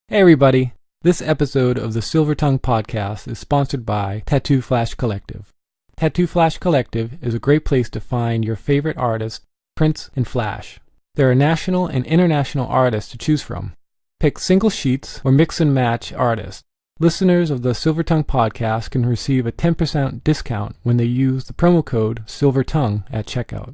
Hey everybody, this episode of the Silver Tongue Podcast is sponsored by Tattoo Flash Collective. Tattoo Flash Collective is a great place to find your favorite artists, prints, and flash. There are national and international artists to choose from. Pick single sheets or mix and match artists. Listeners of the Silver Tongue Podcast can receive a 10% discount when they use the promo code SILVERTONGUE at checkout.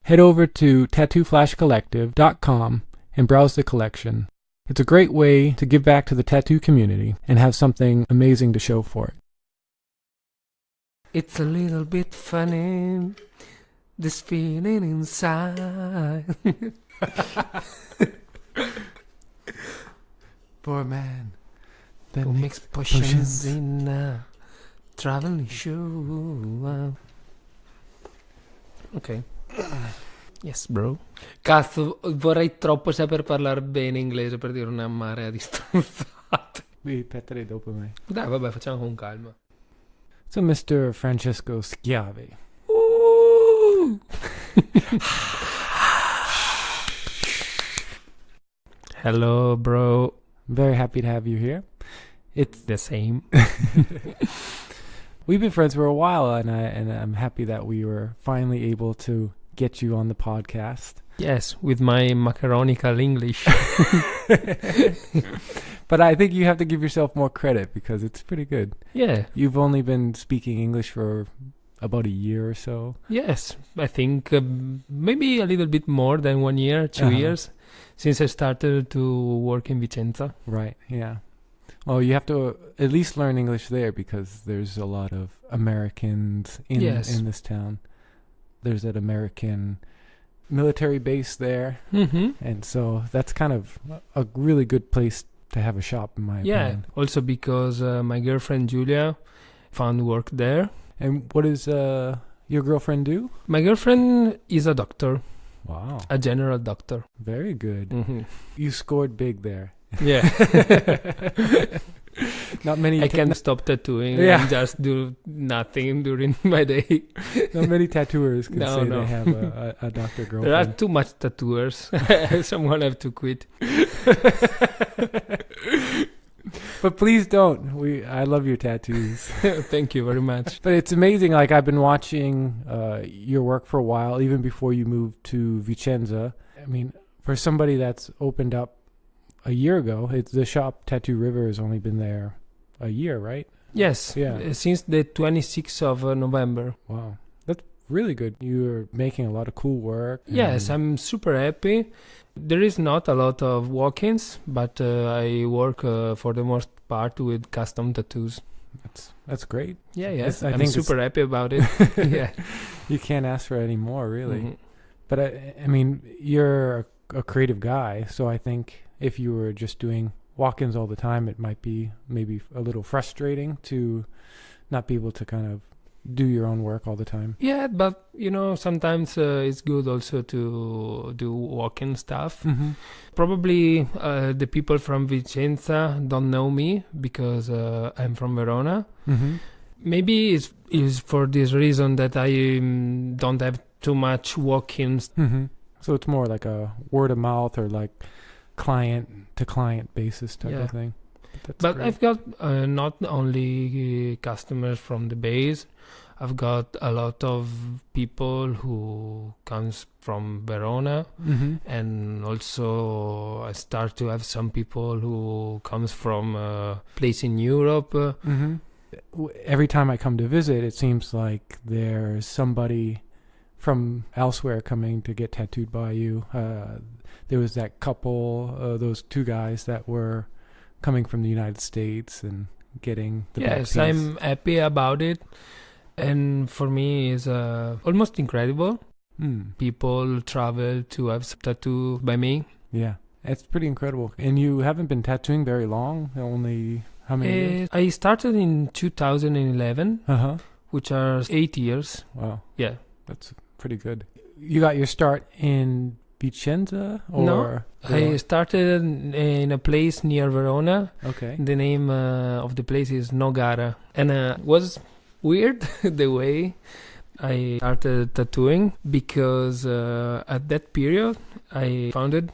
Head over to tattooflashcollective.com and browse the collection. It's a great way to give back to the tattoo community and have something amazing to show for it. It's a little bit funny, this feeling inside. Poor man Who makes potions in a traveling show. Ok. Yes, bro. Cazzo, vorrei troppo saper parlare bene inglese per dire una marea di stronzate. Ripetere dopo me. Dai, vabbè, facciamo con calma. So, Mr. Francesco Schiavi. Hello, bro. Very happy to have you here. It's the same. We've been friends for a while, and I'm happy that we were finally able to get you on the podcast. Yes, with my macaronical English. But I think you have to give yourself more credit because it's pretty good. Yeah. You've only been speaking English for about a year or so. Yes, I think maybe a little bit more than 1 year, 2 years, since I started to work in Vicenza. Right, yeah. Well, you have to at least learn English there because there's a lot of Americans in this town. There's that American military base there. Mm-hmm. And so that's kind of a really good place to have a shop, in my opinion. Also because my girlfriend Julia found work there. And what does your girlfriend do? My girlfriend is a doctor. Wow. A general doctor. Very good. Mm-hmm. You scored big there. Yeah. Not many. I can stop tattooing and just do nothing during my day. Not many tattooers can say they have a doctor girlfriend. There are too much tattooers. Someone have to quit. But please don't. I love your tattoos. Thank you very much. But it's amazing. Like, I've been watching your work for a while, even before you moved to Vicenza. I mean, for somebody that's opened up a year ago, the shop Tattoo River has only been there a year, right? Yes. Yeah. Since the 26th of November. Wow. That's really good. You're making a lot of cool work. Yes, I'm super happy. There is not a lot of walk-ins, but I work for the most part with custom tattoos. That's great. Yeah, yes. I'm super happy about it. Yeah. You can't ask for any more, really. Mm-hmm. But I mean, you're a creative guy, so I think if you were just doing walk-ins all the time, it might be maybe a little frustrating to not be able to kind of do your own work all the time. Yeah, but sometimes it's good also to do walk-in stuff. Mm-hmm. Probably the people from Vicenza don't know me because I'm from Verona. Mm-hmm. Maybe it's for this reason that I don't have too much walk-ins. Mm-hmm. So it's more like a word of mouth or like client-to-client basis type of thing. But I've got not only customers from the base. I've got a lot of people who comes from Verona, and also I start to have some people who comes from a place in Europe. Every time I come to visit, it seems like there's somebody from elsewhere coming to get tattooed by you. There was that couple, those two guys that were coming from the United States and getting the back piece. I'm happy about it. And for me, it's almost incredible. People travel to have some tattoo by me. Yeah. It's pretty incredible. And you haven't been tattooing very long? Only how many years? I started in 2011, which are 8 years. Wow. Yeah. That's pretty good. You got your start in Vicenza? No, I started in a place near Verona. Okay. The name of the place is Nogara. And it was weird the way I started tattooing because at that period I founded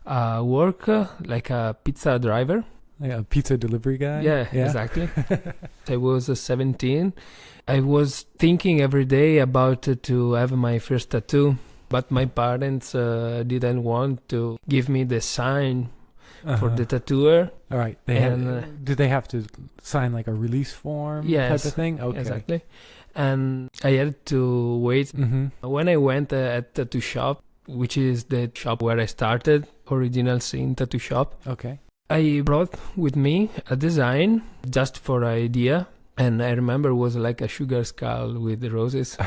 work like a pizza driver. Yeah, a pizza delivery guy? Yeah, exactly. I was 17. I was thinking every day about to have my first tattoo, but my parents didn't want to give me the sign for the tattooer. All right. Did they have to sign like a release form type of thing? Okay. Exactly. And I had to wait. When I went at tattoo shop, which is the shop where I started, Original Sin Tattoo Shop. Okay. I brought with me a design just for idea. And I remember it was like a sugar skull with roses.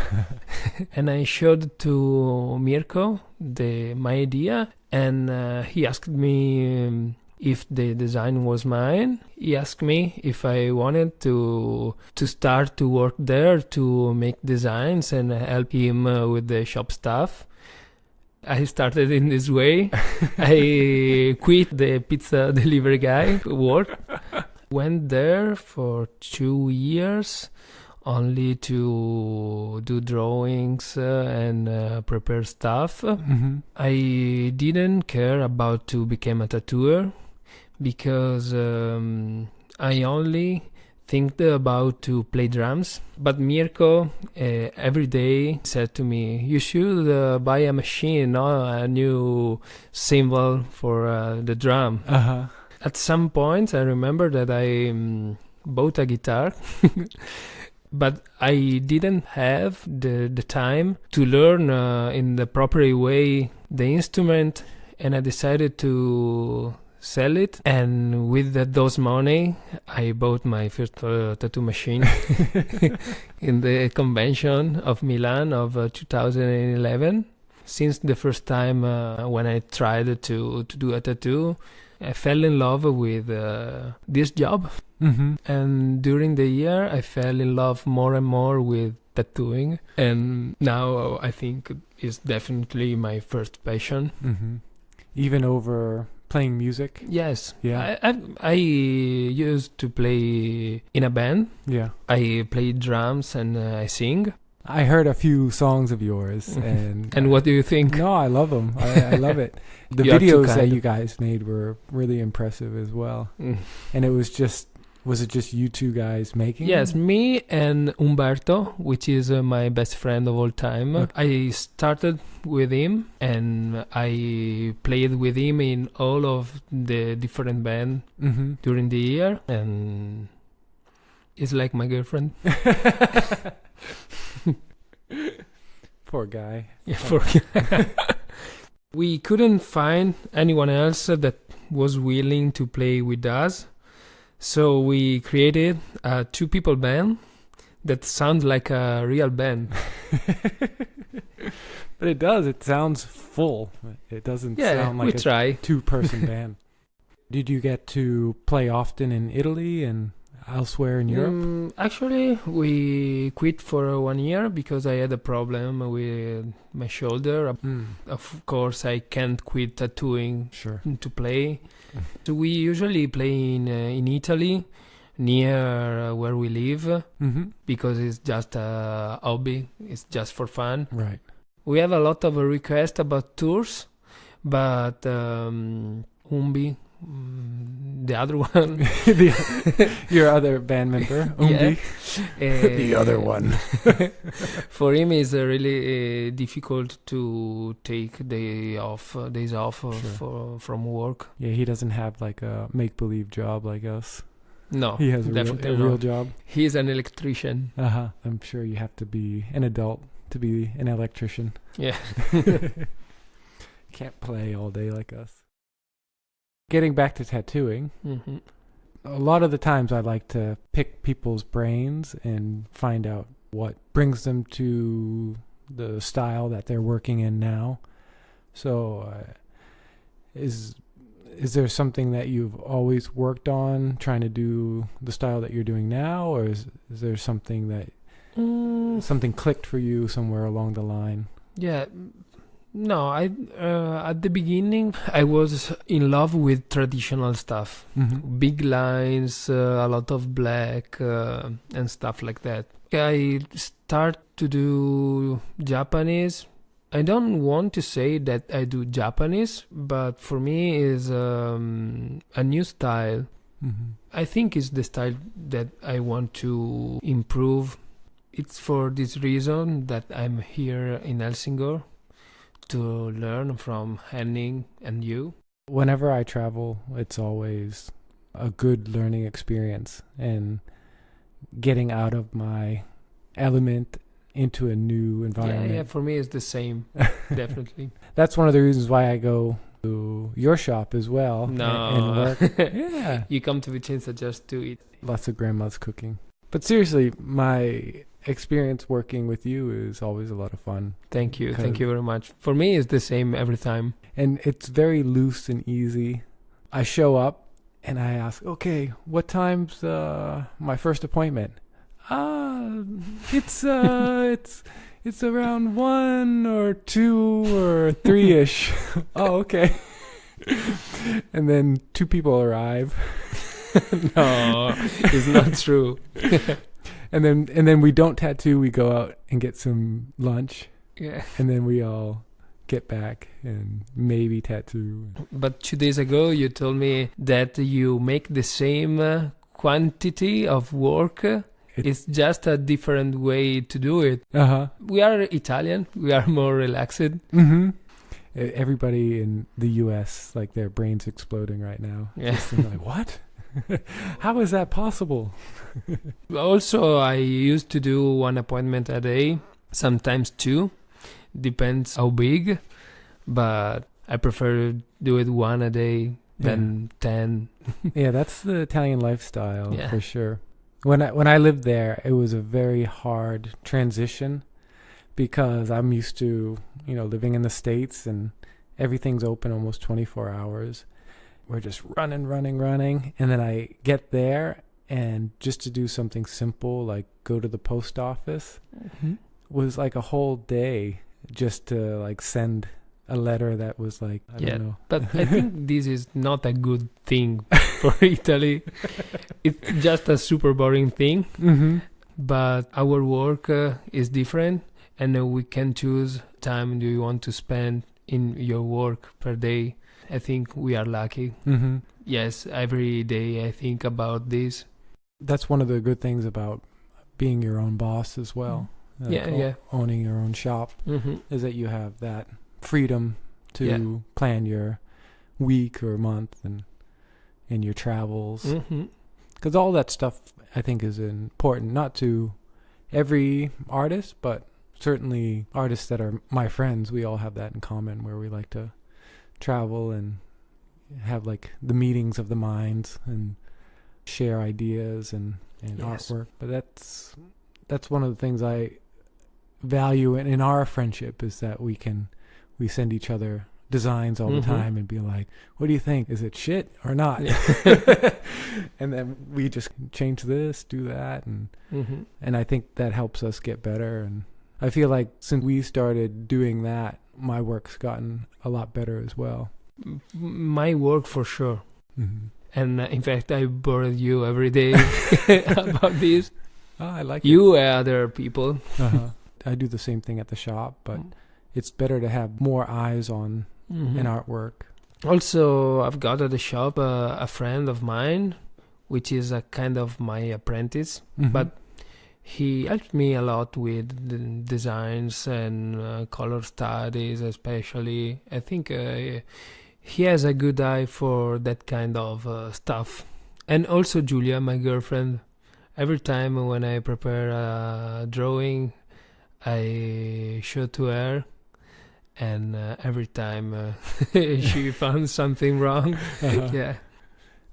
And I showed to Mirko my idea. And he asked me if the design was mine. He asked me if I wanted to start to work there to make designs and help him with the shop stuff. I started in this way. I quit the pizza delivery guy work. Went there for 2 years only to do drawings and prepare stuff. I didn't care about to become a tattooer because I only think about to play drums. But Mirko every day said to me, you should buy a machine, a new cymbal for the drum. At some point, I remember that I bought a guitar, but I didn't have the time to learn in the proper way the instrument, and I decided to sell it. And with those money, I bought my first tattoo machine in the convention of Milan of 2011. Since the first time when I tried to do a tattoo, I fell in love with this job. And during the year, I fell in love more and more with tattooing. And now I think it's definitely my first passion. Even over playing music? Yes. Yeah. I used to play in a band. Yeah. I play drums and I sing. I heard a few songs of yours, and what do you think? No, I love them. I love it. The videos that you guys made were really impressive as well. And it was it just you two guys making? Yes, me and Umberto, which is my best friend of all time. Okay. I started with him, and I played with him in all of the different bands during the year, and it's like my girlfriend. Poor guy. Yeah, poor guy. We couldn't find anyone else that was willing to play with us, so we created a 2-people band that sounds like a real band. But it does. It sounds full. It doesn't sound like a 2-person band. Did you get to play often in Italy and elsewhere in Europe? Actually, we quit for 1 year because I had a problem with my shoulder. Of course, I can't quit tattooing to play. So we usually play in Italy, near where we live, because it's just a hobby. It's just for fun. Right. We have a lot of requests about tours, but Umbi, the other one, your other band member, Umbi, the other one. For him, it's really difficult to take days off from work. Yeah, he doesn't have like a make-believe job like us. No, he has a real job. He's an electrician. I'm sure you have to be an adult to be an electrician. Yeah. Can't play all day like us. Getting back to tattooing, a lot of the times I like to pick people's brains and find out what brings them to the style that they're working in now. So is there something that you've always worked on trying to do the style that you're doing now, or is there something that something clicked for you somewhere along the line? Yeah. No, at the beginning I was in love with traditional stuff, big lines, a lot of black and stuff like that. I start to do Japanese. I don't want to say that I do Japanese, but for me is a new style I think it's the style that I want to improve. It's for this reason that I'm here in Helsingør to learn from Henning and you. Whenever I travel, it's always a good learning experience and getting out of my element into a new environment. Yeah, for me it's the same, definitely. That's one of the reasons why I go to your shop as well. And work. Yeah. You come to Vicenza just to eat. Lots of grandma's cooking. But seriously, my experience working with you is always a lot of fun. Thank you very much. For me it's the same every time. And it's very loose and easy. I show up and I ask, okay, what time's my first appointment? It's around 1 or 2 or 3-ish. Oh, okay. And then 2 people arrive. No, it's not true. And then we don't tattoo. We go out and get some lunch. Yeah. And then we all get back and maybe tattoo. But 2 days ago, you told me that you make the same quantity of work. It's just a different way to do it. We are Italian. We are more relaxed. Everybody in the U.S., like their brains exploding right now. Yeah. Just like, what? How is that possible? Also, I used to do 1 appointment a day, sometimes 2. Depends how big. But I prefer to do it 1 a day than 10. Yeah, that's the Italian lifestyle for sure. When I lived there, it was a very hard transition because I'm used to, living in the States and everything's open almost 24 hours. We're just running. And then I get there and just to do something simple like go to the post office was like a whole day just to like send a letter that was like, I don't know. But I think this is not a good thing for Italy. It's just a super boring thing. But our work is different and we can choose time do you want to spend in your work per day. I think we are lucky. Yes, every day I think about this. That's one of the good things about being your own boss as well. Owning your own shop is that you have that freedom to plan your week or month and your travels. Because all that stuff I think is important, not to every artist, but certainly artists that are my friends. We all have that in common where we like to travel and have like the meetings of the minds and share ideas and artwork. But that's one of the things I value in our friendship is that we send each other designs all the time and be like, what do you think? Is it shit or not? And then we just change this, do that. And I think that helps us get better. And I feel like since we started doing that, my work's gotten a lot better as well. My work for sure. And in fact, I bore you every day about this. Oh, I like you and other people. I do the same thing at the shop, but it's better to have more eyes on an artwork. Also, I've got at the shop a friend of mine, which is a kind of my apprentice, but he helped me a lot with the designs and color studies, especially. I think he has a good eye for that kind of stuff. And also Julia, my girlfriend, every time when I prepare a drawing, I show to her, and every time she found something wrong. Yeah.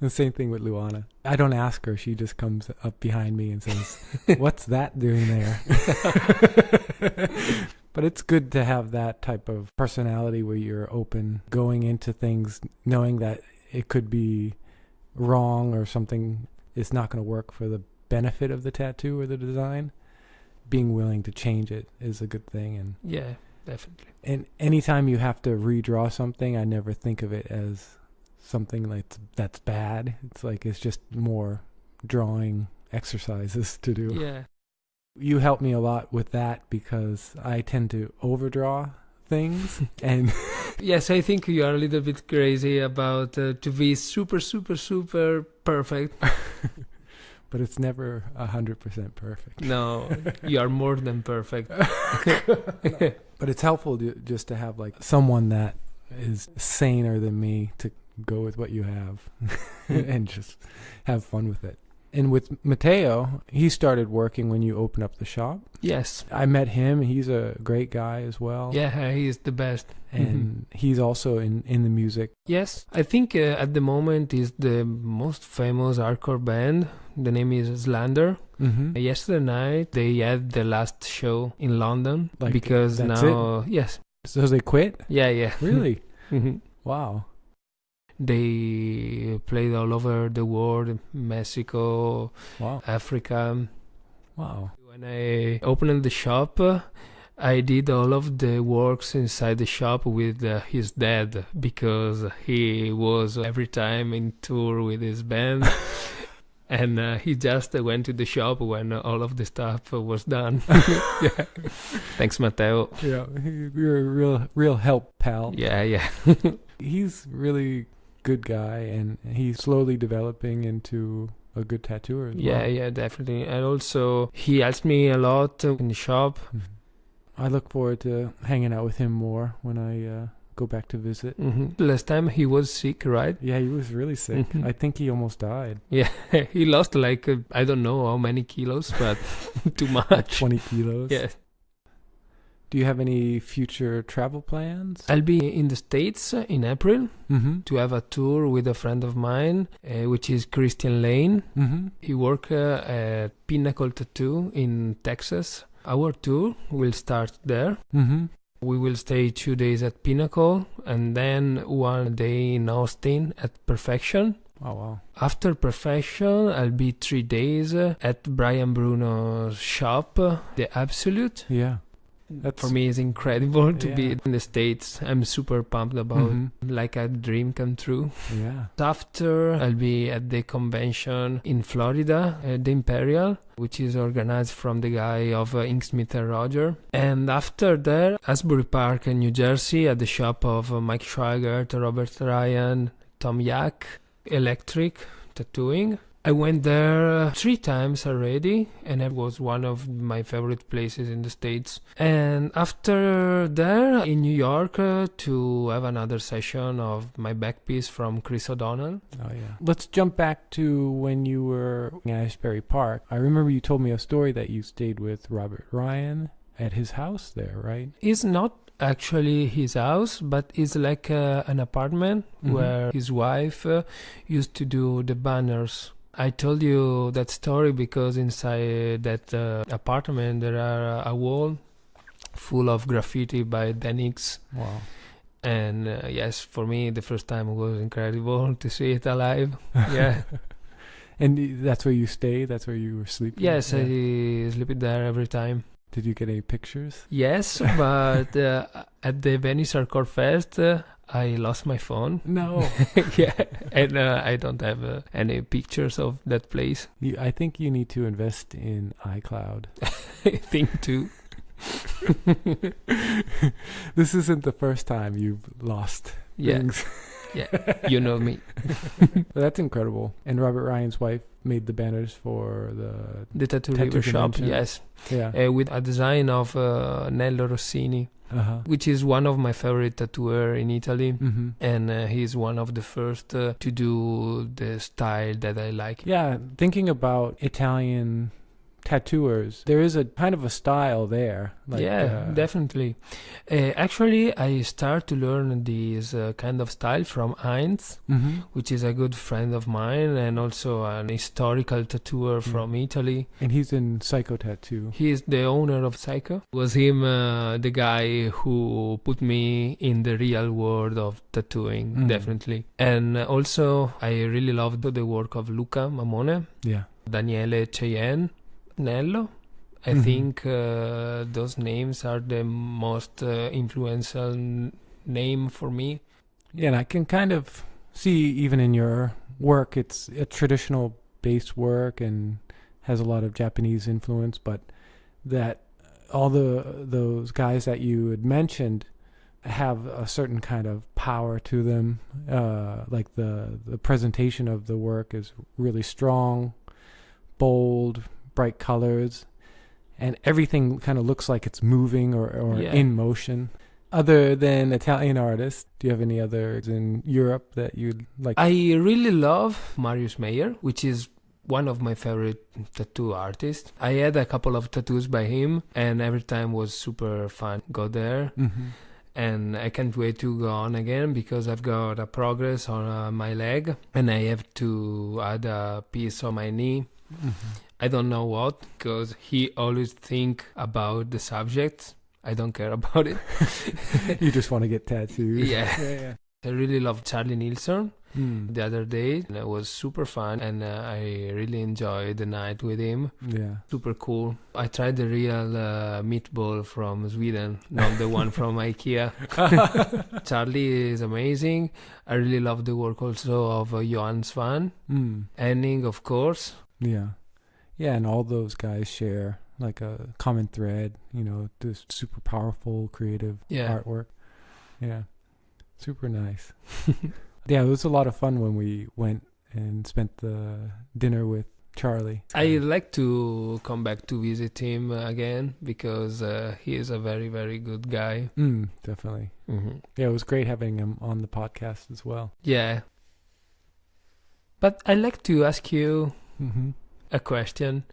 The same thing with Luana. I don't ask her. She just comes up behind me and says, what's that doing there? But it's good to have that type of personality where you're open, going into things, knowing that it could be wrong or something is not going to work for the benefit of the tattoo or the design. Being willing to change it is a good thing. And yeah, definitely. And anytime you have to redraw something, I never think of it as something like that's bad. It's like it's just more drawing exercises to do. Yeah. You help me a lot with that because I tend to overdraw things. And yes, I think you are a little bit crazy about to be super, super, super perfect. But it's never 100% perfect. No, you are more than perfect. But it's helpful just to have like someone that is saner than me to go with what you have and just have fun with it. And with Matteo, he started working when you opened up the shop. Yes. I met him. He's a great guy as well. Yeah, he is the best. And he's also in the music. Yes. I think at the moment is the most famous hardcore band. The name is Slander. Yesterday night, they had the last show in London. Like, because that's now... it? Yes. So they quit? Yeah. Really? Wow. They played all over the world, Mexico, Wow. Africa. Wow. When I opened the shop, I did all of the works inside the shop with his dad, because he was every time in tour with his band. And he just went to the shop when all of the stuff was done. Yeah. Thanks, Matteo. Yeah, you're a real help, pal. Yeah. He's really good guy, and he's slowly developing into a good tattooer as well. Yeah, definitely. And also, he helps me a lot in the shop. I look forward to hanging out with him more when I go back to visit. Last time he was sick, right? Yeah, he was really sick. I think he almost died. Yeah, he lost like, I don't know how many kilos, but too much. 20 kilos. Yeah. Do you have any future travel plans? I'll be in the States in April to have a tour with a friend of mine, which is Christian Lane. He works at Pinnacle Tattoo in Texas. Our tour will start there. We will stay 2 days at Pinnacle and then 1 day in Austin at Perfection. Oh, wow. After Perfection, I'll be 3 days at Brian Bruno's shop, The Absolute. Yeah. For me, it's incredible to be in the States. I'm super pumped about like a dream come true. Yeah. After, I'll be at the convention in Florida, the Imperial, which is organized from the guy of Inksmith and Roger. And after that, Asbury Park in New Jersey at the shop of Mike Schweigert, Robert Ryan, Tom Yak, Electric Tattooing. I went there 3 times already, and it was one of my favorite places in the States. And after there, in New York, to have another session of my back piece from Chris O'Donnell. Oh, yeah. Let's jump back to when you were in Asbury Park. I remember you told me a story that you stayed with Robert Ryan at his house there, right? It's not actually his house, but it's like an apartment where his wife used to do the banners. I told you that story because inside that apartment there are a wall full of graffiti by Denix. Wow. And yes, for me the first time was incredible to see it alive. Yeah. And that's where you stayed? That's where you were sleeping? Yes, I sleep there every time. Did you get any pictures? Yes, but at the Venice Hardcore Fest, I lost my phone. No. Yeah, and I don't have any pictures of that place. I think you need to invest in iCloud. I think too. This isn't the first time you've lost things. Yeah, you know me. That's incredible. And Robert Ryan's wife made the banners for the Tattoo River shop, yes. Yeah. With a design of Nello Rossini, which is one of my favorite tattooer in Italy. And he's one of the first to do the style that I like. Yeah, thinking about Italian tattooers, there is a kind of a style there. Like, definitely. Actually, I start to learn this kind of style from Heinz, which is a good friend of mine and also an historical tattooer from Italy. And he's in Psycho Tattoo. He's the owner of Psycho. It was him, the guy who put me in the real world of tattooing, definitely. And also, I really loved the work of Luca Mamone, Daniele Cheyenne, Nello. I think those names are the most influential name for me. Yeah, and I can kind of see even in your work, it's a traditional based work and has a lot of Japanese influence, but that all those guys that you had mentioned have a certain kind of power to them. Like the presentation of the work is really strong, bold, bright colors, and everything kind of looks like it's moving or in motion. Other than Italian artists, do you have any others in Europe that you'd like? I really love Marius Meyer, which is one of my favorite tattoo artists. I had a couple of tattoos by him, and every time was super fun. Go there. Mm-hmm. And I can't wait to go on again because I've got a progress on my leg, and I have to add a piece on my knee. Mm-hmm. I don't know what, because he always think about the subject. I don't care about it. You just want to get tattooed. Yeah. I really love Charlie Nilsson. The other day, and it was super fun, and I really enjoyed the night with him. Yeah, super cool. I tried the real meatball from Sweden, not the one from IKEA. Charlie is amazing. I really love the work also of Johan Svan, Henning, of course. Yeah, and all those guys share like a common thread. This super powerful, creative artwork. Yeah, super nice. Yeah, it was a lot of fun when we went and spent the dinner with Charlie. I like to come back to visit him again because he is a very, very good guy. Definitely. Mm-hmm. Yeah, it was great having him on the podcast as well. Yeah. But I'd like to ask you a question.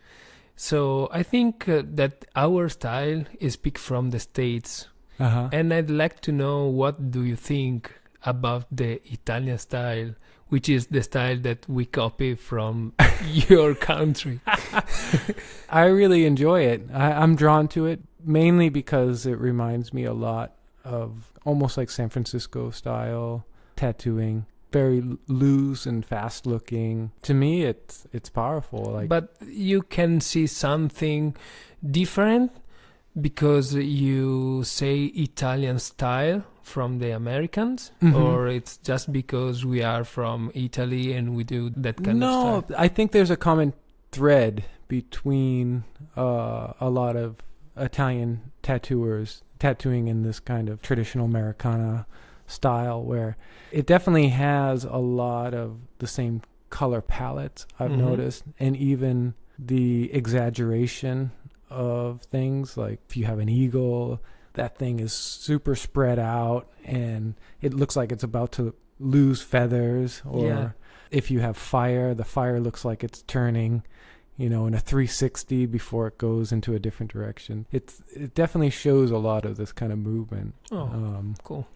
So I think that our style is picked from the States. Uh-huh. And I'd like to know, what do you think about the Italian style, which is the style that we copy from your country? I really enjoy it. I'm drawn to it mainly because it reminds me a lot of almost like San Francisco style tattooing. Very loose and fast looking. To me, it's powerful. But you can see something different because you say Italian style from the Americans, or it's just because we are from Italy and we do that kind of stuff? No, I think there's a common thread between a lot of Italian tattooers tattooing in this kind of traditional Americana style, where it definitely has a lot of the same color palettes I've noticed, and even the exaggeration of things. Like if you have an eagle, that thing is super spread out and it looks like it's about to lose feathers. Or if you have fire, the fire looks like it's turning, in a 360 before it goes into a different direction. It definitely shows a lot of this kind of movement. Cool.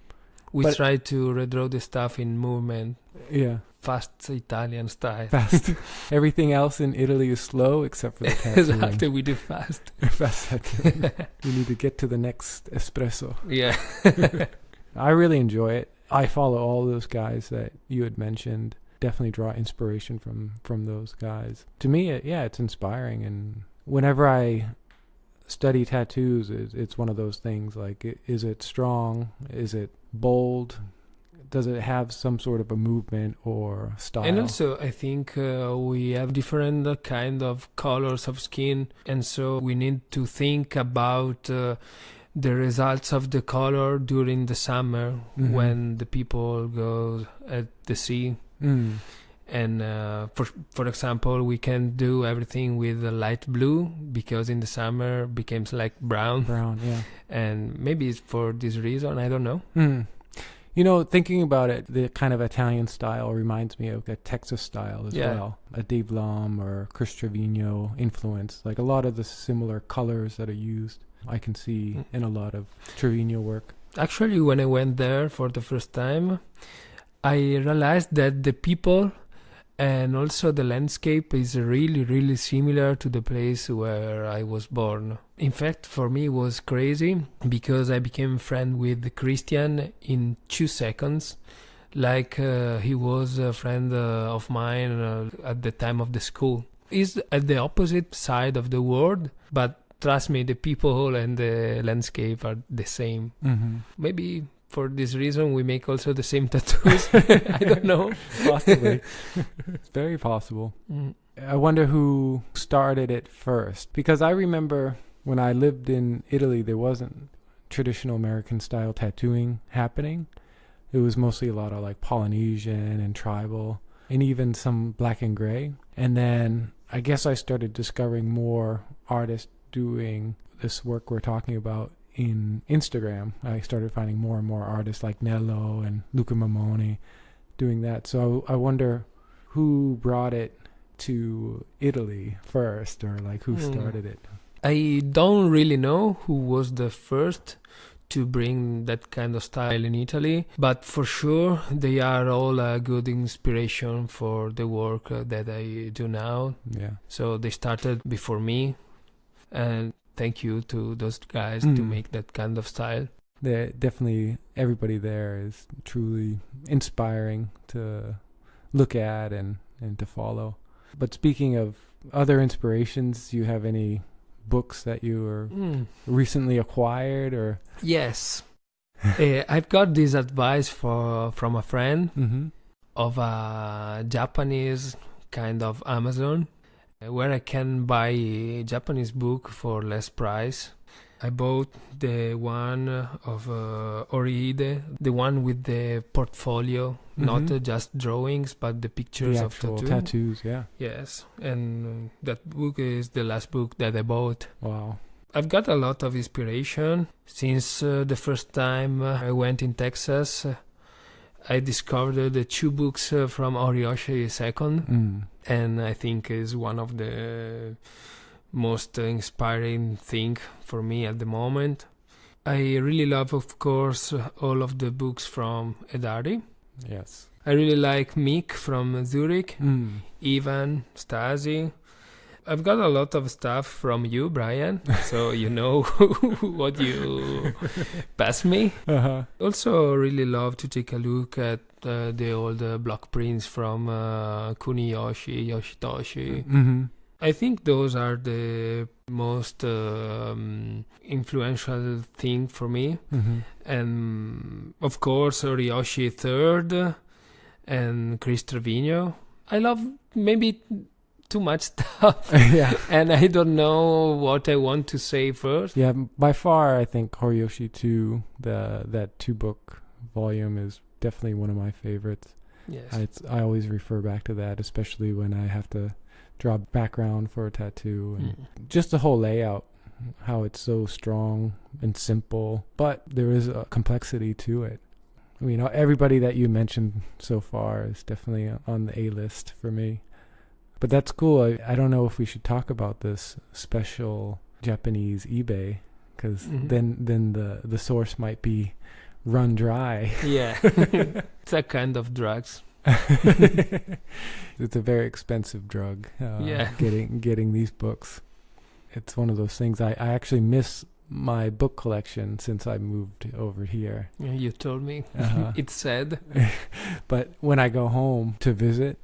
We try to redraw the stuff in movement. Yeah. Fast Italian style. Fast. Everything else in Italy is slow except for the tattooing. Exactly, we do fast. Fast tattooing. You need to get to the next espresso. Yeah. I really enjoy it. I follow all those guys that you had mentioned. Definitely draw inspiration from those guys. To me, it's inspiring. And whenever I study tattoos, it's one of those things like, is it strong? Is it bold? Does it have some sort of a movement or style? And also, I think we have different kind of colors of skin, and so we need to think about the results of the color during the summer when the people go at the sea. And for example, we can do everything with a light blue because in the summer becomes like brown. Yeah. And maybe it's for this reason, I don't know. Thinking about it, the kind of Italian style reminds me of the Texas style as well. A Dave Lom or Chris Trevino influence. Like a lot of the similar colors that are used, I can see in a lot of Trevino work. Actually, when I went there for the first time, I realized that the people and also the landscape is really, really similar to the place where I was born. In fact, for me it was crazy because I became friend with Christian in 2 seconds. Like he was a friend of mine at the time of the school. He's at the opposite side of the world, but trust me, the people and the landscape are the same. Maybe for this reason, we make also the same tattoos. I don't know. Possibly. It's very possible. I wonder who started it first. Because I remember when I lived in Italy, there wasn't traditional American style tattooing happening. It was mostly a lot of like Polynesian and tribal and even some black and gray. And then I guess I started discovering more artists doing this work we're talking about in Instagram. I started finding more and more artists like Nello and Luca Mamoni doing that. So I wonder who brought it to Italy first, or like who started it. I don't really know who was the first to bring that kind of style in Italy, but for sure they are all a good inspiration for the work that I do now. Yeah. So they started before me, and thank you to those guys to make that kind of style. They're definitely, everybody there is truly inspiring to look at and to follow. But speaking of other inspirations, do you have any books that you were recently acquired? Or Yes. I've got this advice from a friend of a Japanese kind of Amazon where I can buy a Japanese book for less price. I bought the one of Oriide, the one with the portfolio, not just drawings, but the pictures the of actual tattoos, yeah. Yes, and that book is the last book that I bought. Wow. I've got a lot of inspiration since the first time I went in Texas. I discovered the 2 books from Oriyoshi II, and I think is one of the most inspiring thing for me at the moment. I really love, of course, all of the books from Edari. Yes. I really like Mick from Zurich, Ivan, Stasi. I've got a lot of stuff from you, Brian, so you know what you pass me. Also really love to take a look at the old block prints from Kuniyoshi, Yoshitoshi. I think those are the most influential thing for me. And of course, Ryoshi III and Chris Trevino. I love maybe too much stuff. Yeah. And I don't know what I want to say first. Yeah, by far, I think Horiyoshi 2, that 2-book volume is definitely one of my favorites. Yes. I always refer back to that, especially when I have to draw background for a tattoo. And just the whole layout, how it's so strong and simple, but there is a complexity to it. I mean, everybody that you mentioned so far is definitely on the A-list for me. But that's cool. I don't know if we should talk about this special Japanese eBay, because then the source might be run dry. Yeah. It's a kind of drugs. It's a very expensive drug. Getting these books. It's one of those things. I actually miss my book collection since I moved over here. You told me. It's sad. But when I go home to visit,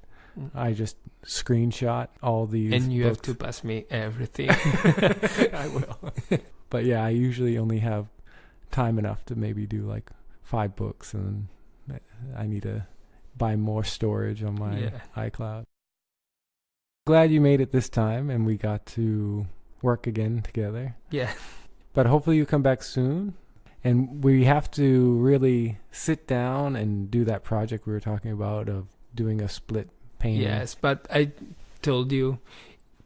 I just screenshot all these and you books. have to pass me everything. I will. But yeah, I usually only have time enough to maybe do like 5 books, and I need to buy more storage on my iCloud. Glad you made it this time and we got to work again together. Yeah. But hopefully you come back soon, and we have to really sit down and do that project we were talking about of doing a split painting. Yes, but I told you,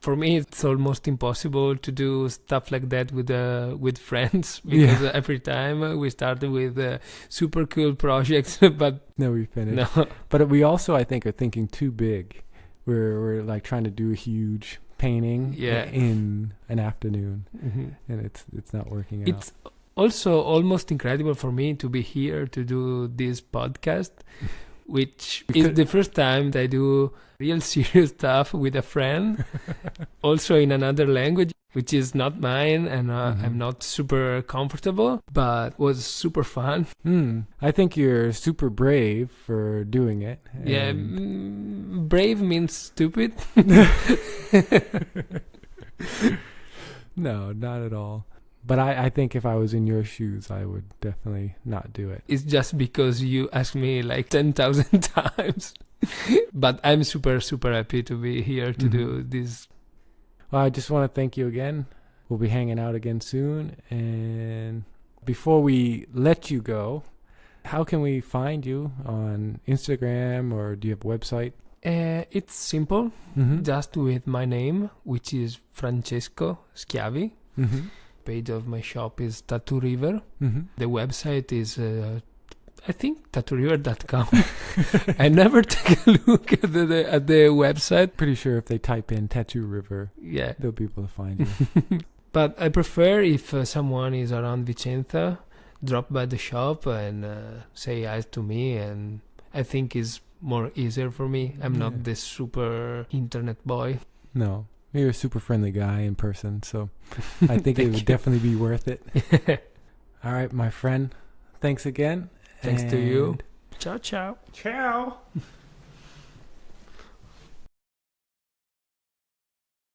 for me it's almost impossible to do stuff like that with friends, because every time we started with super cool projects, but no, we finished. No. But we also, I think, are thinking too big. We're like trying to do a huge painting in an afternoon, and it's not working out. It's also almost incredible for me to be here to do this podcast, which is the first time that I do real serious stuff with a friend, also in another language, which is not mine, and I'm not super comfortable, but was super fun. I think you're super brave for doing it. Yeah, brave means stupid. No, not at all. But I think if I was in your shoes, I would definitely not do it. It's just because you asked me like 10,000 times. But I'm super, super happy to be here to do this. Well, I just want to thank you again. We'll be hanging out again soon. And Before we let you go, how can we find you on Instagram, or do you have a website? It's simple, just with my name, which is Francesco Schiavi. Page of my shop is Tattoo River. The website is, I think, tattooriver.com. I never take a look at the website. Pretty sure if they type in Tattoo River, they'll be able to find you. But I prefer if someone is around Vicenza, drop by the shop and say hi to me, and I think it's more easier for me. I'm not this super internet boy. No, you're a super friendly guy in person, so I think it would definitely be worth it. All right, my friend, thanks again. Thanks to you. Ciao, ciao. Ciao.